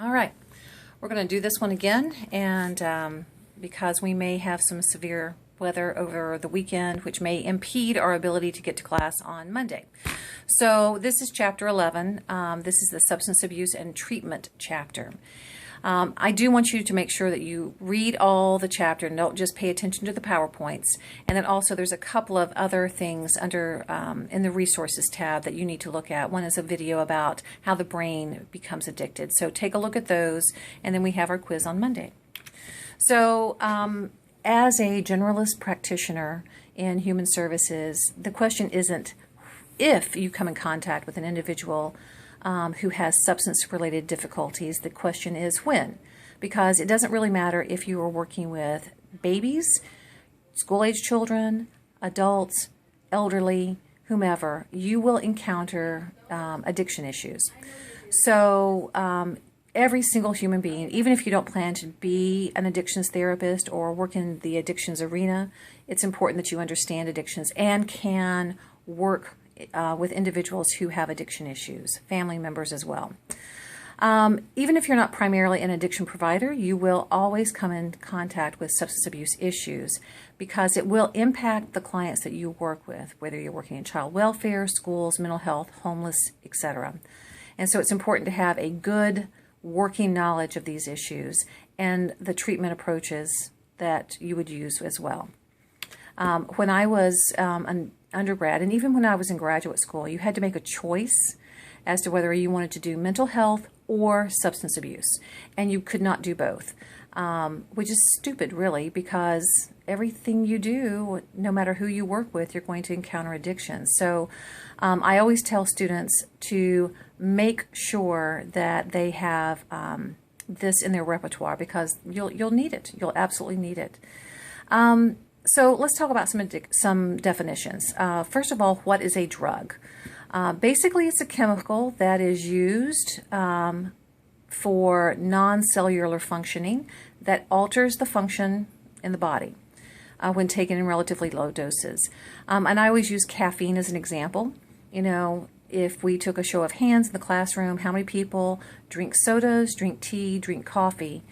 All right, we're going to do this one again, and because we may have some severe weather over the weekend, which may impede our ability to get to class on Monday. So this is Chapter 11. This is the Substance Abuse and Treatment chapter. I do want you to make sure that you read all the chapter and don't just pay attention to the PowerPoints. And then also there's a couple of other things under in the resources tab that you need to look at. One is a video about how the brain becomes addicted. So take a look at those, and then we have our quiz on Monday. So as a generalist practitioner in human services, the question isn't if you come in contact with an individual who has substance-related difficulties. The question is when, because it doesn't really matter if you are working with babies, school-age children, adults, elderly, whomever, you will encounter addiction issues. So every single human being, even if you don't plan to be an addictions therapist or work in the addictions arena, it's important that you understand addictions and can work with individuals who have addiction issues, family members as well. Even if you're not primarily an addiction provider, you will always come in contact with substance abuse issues because it will impact the clients that you work with, whether you're working in child welfare, schools, mental health, homeless, etc. And so it's important to have a good working knowledge of these issues and the treatment approaches that you would use as well. When I was an undergrad, and even when I was in graduate school, you had to make a choice as to whether you wanted to do mental health or substance abuse, and you could not do both, which is stupid, really, because everything you do, no matter who you work with, you're going to encounter addiction. So I always tell students to make sure that they have this in their repertoire, because you'll need it. You'll absolutely need it. So let's talk about some definitions. First of all, what is a drug? Basically, it's a chemical that is used for non-cellular functioning that alters the function in the body when taken in relatively low doses. And I always use caffeine as an example. You know, if we took a show of hands in the classroom, how many people drink sodas, drink tea, drink coffee?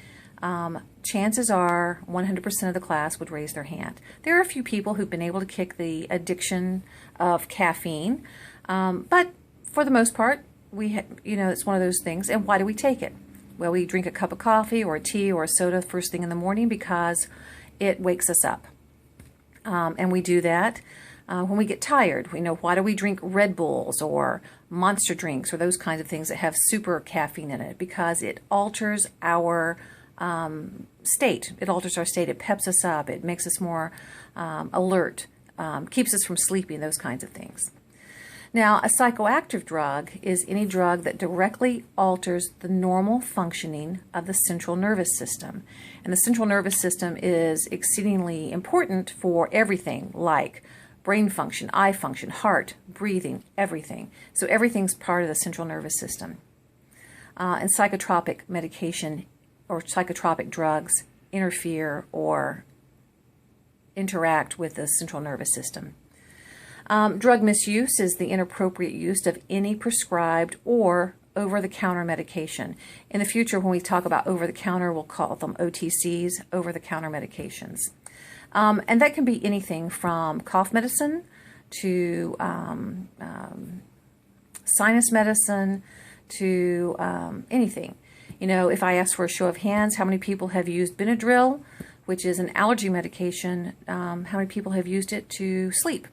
Chances are 100% of the class would raise their hand. There are a few people who've been able to kick the addiction of caffeine, but for the most part, it's one of those things. And why do we take it? Well, we drink a cup of coffee or a tea or a soda first thing in the morning because it wakes us up. And we do that when we get tired. Why do we drink Red Bulls or Monster drinks or those kinds of things that have super caffeine in it? Because it alters our state. It alters our state. It peps us up. It makes us more alert, keeps us from sleeping, those kinds of things. Now, a psychoactive drug is any drug that directly alters the normal functioning of the central nervous system. And the central nervous system is exceedingly important for everything like brain function, eye function, heart, breathing, everything. So everything's part of the central nervous system. And psychotropic medication or psychotropic drugs interfere or interact with the central nervous system. Drug misuse is the inappropriate use of any prescribed or over-the-counter medication. In the future, when we talk about over-the-counter, we'll call them OTCs, over-the-counter medications. And that can be anything from cough medicine to sinus medicine to anything. If I ask for a show of hands, how many people have used Benadryl, which is an allergy medication? How many people have used it to sleep?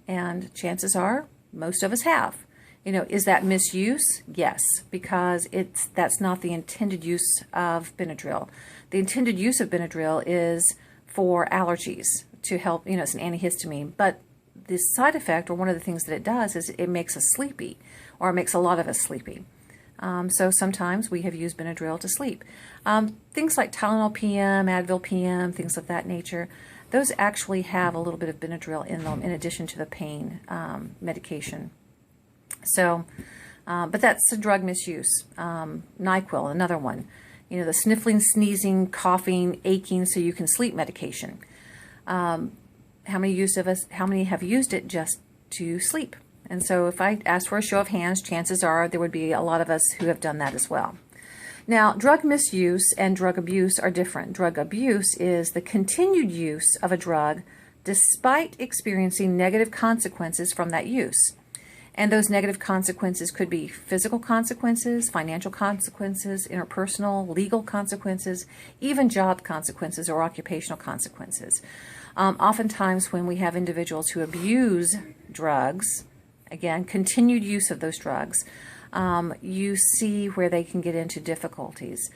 And chances are most of us have. Is that misuse? Yes, because that's not the intended use of Benadryl. The intended use of Benadryl is for allergies to help, it's an antihistamine. But the side effect, or one of the things that it does, is it makes us sleepy, or it makes a lot of us sleepy. So sometimes we have used Benadryl to sleep. Things like Tylenol PM, Advil PM, things of that nature, those actually have a little bit of Benadryl in them in addition to the pain medication. So, but that's a drug misuse. NyQuil, another one. The sniffling, sneezing, coughing, aching so you can sleep medication. How many have used it just to sleep? And so if I asked for a show of hands, chances are there would be a lot of us who have done that as well. Now, drug misuse and drug abuse are different. Drug abuse is the continued use of a drug despite experiencing negative consequences from that use. And those negative consequences could be physical consequences, financial consequences, interpersonal, legal consequences, even job consequences or occupational consequences. Oftentimes when we have individuals who abuse drugs, again, continued use of those drugs, you see where they can get into difficulties.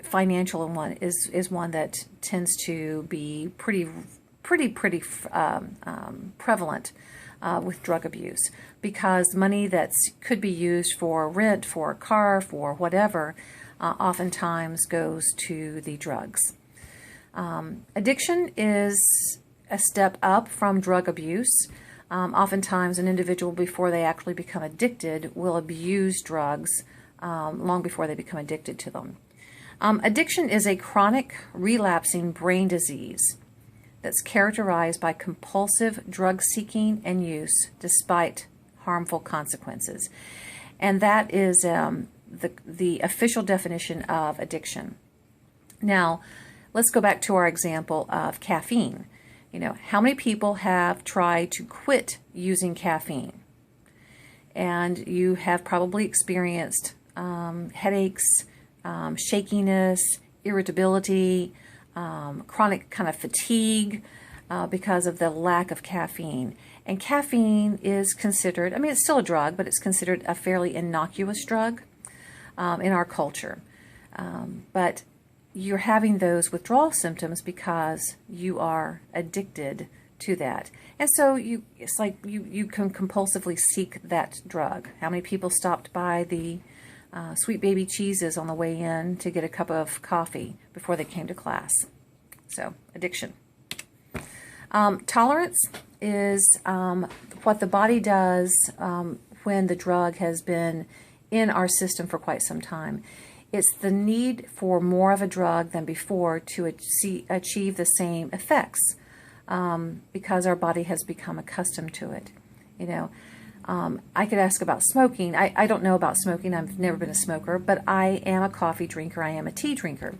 Financial one is one that tends to be pretty prevalent with drug abuse, because money that could be used for rent, for a car, for whatever, oftentimes goes to the drugs. Addiction is a step up from drug abuse. Oftentimes an individual, before they actually become addicted, will abuse drugs long before they become addicted to them. Addiction is a chronic relapsing brain disease that's characterized by compulsive drug seeking and use despite harmful consequences. And that is the official definition of addiction. Now, let's go back to our example of caffeine. You know, how many people have tried to quit using caffeine? And you have probably experienced headaches, shakiness, irritability, chronic kind of fatigue because of the lack of caffeine. And caffeine is considered, I mean, it's still a drug, but it's considered a fairly innocuous drug in our culture. But you're having those withdrawal symptoms because you are addicted to that. And so it's like you can compulsively seek that drug. How many people stopped by the Sweet Baby Cheeses on the way in to get a cup of coffee before they came to class? So, addiction. Tolerance is what the body does when the drug has been in our system for quite some time. It's the need for more of a drug than before to achieve the same effects because our body has become accustomed to it. You know, I could ask about smoking. I don't know about smoking. I've never been a smoker, but I am a coffee drinker. I am a tea drinker.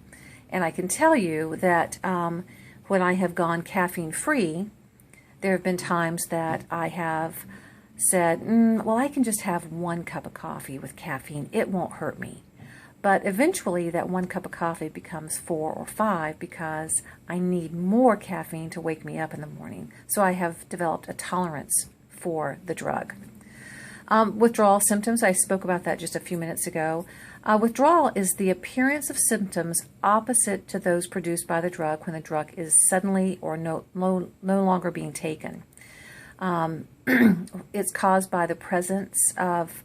And I can tell you that when I have gone caffeine-free, there have been times that I have said, well, I can just have 1 cup of coffee with caffeine. It won't hurt me. But eventually that 1 cup of coffee becomes 4 or 5 because I need more caffeine to wake me up in the morning. So I have developed a tolerance for the drug. Withdrawal symptoms, I spoke about that just a few minutes ago. Withdrawal is the appearance of symptoms opposite to those produced by the drug when the drug is suddenly or no longer being taken. It's caused by the presence of